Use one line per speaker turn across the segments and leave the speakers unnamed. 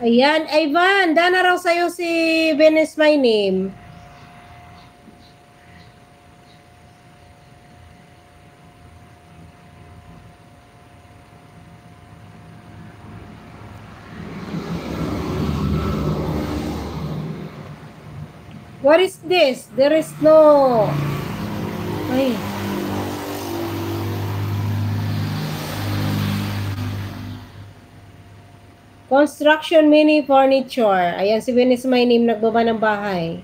Ayan, Ivan, dana raw sa'yo si Venice My Name. What is this? There is no... Ay. Construction mini furniture. Ayan, si Venice My Name, nagbaba ng bahay.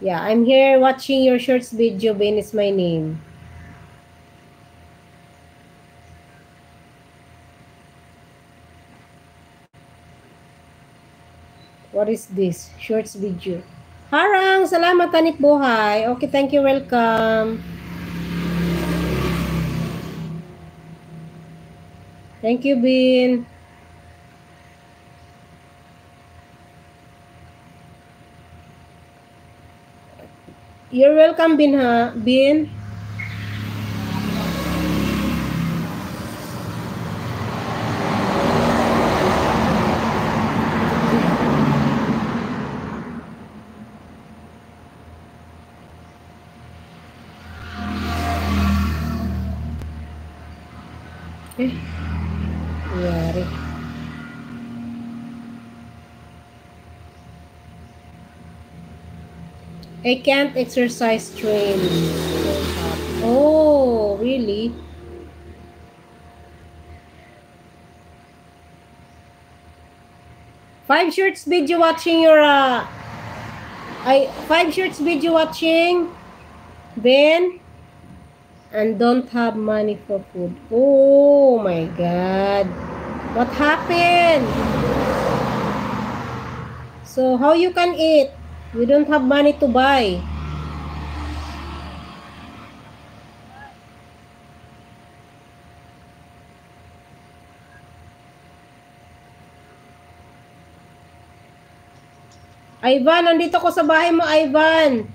Yeah, I'm here watching your shorts video, Venice My Name. What is this? Shorts video. Harang, salamat Tanip Buhay. Okay, thank you, welcome. Thank you, Bin. You're welcome, Bin, ha? Bin. Yari. I can't exercise train. Oh, really? Five shorts video watching your five shorts video watching, Ben, and don't have money for food. Oh my God. What happened? So how you can eat? We don't have money to buy. Ivan, nandito ko sa bahay mo, Ivan.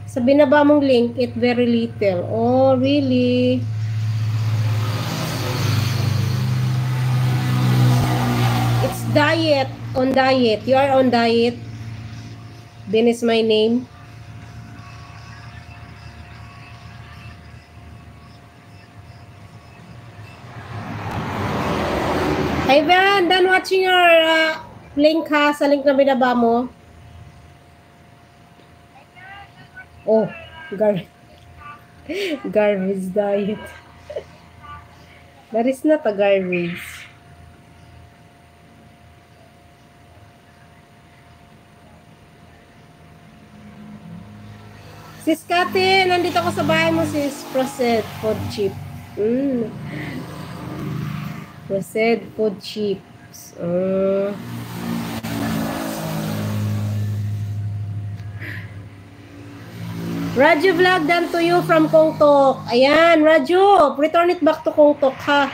Sa binaba mong link, eat very little. Oh, really? It's diet. On diet. You are on diet. Ben is my name. Ivan, done watching your link ha, sa link na binaba mo. Oh, garbage diet. That is not a garbage. Sis Kati, nandito ko sa bahay mo, sis. Processed food chip. Processed food chips. Raju vlog done to you from Kongtok. Ayan, Raju, return it back to Kongtok, ha?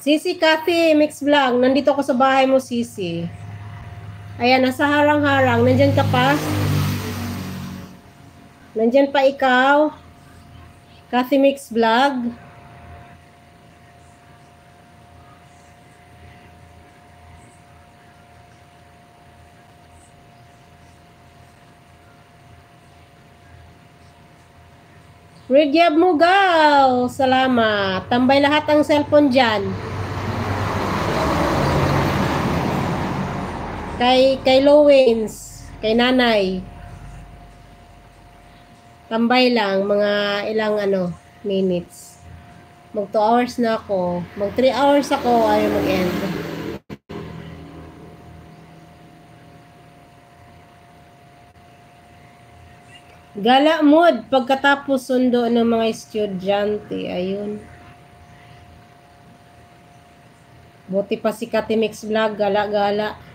Sisi Kathy, mix vlog. Nandito ko sa bahay mo, Sisi. Ayan, nasa harang-harang. Nandyan ka pa? Nandyan pa ikaw? Kathy mix vlog. Redyab Mugaw, salamat. Tambay lahat ang cellphone dyan. Kay Lowens, kay nanay. Tambay lang, mga ilang minutes. Mag 2 hours na ako. Mag 3 hours ako, ayaw mag-end. Gala mood pagkatapos sundo ng mga estudyante. Ayun. Buti pa si Katimix Vlog, gala-gala.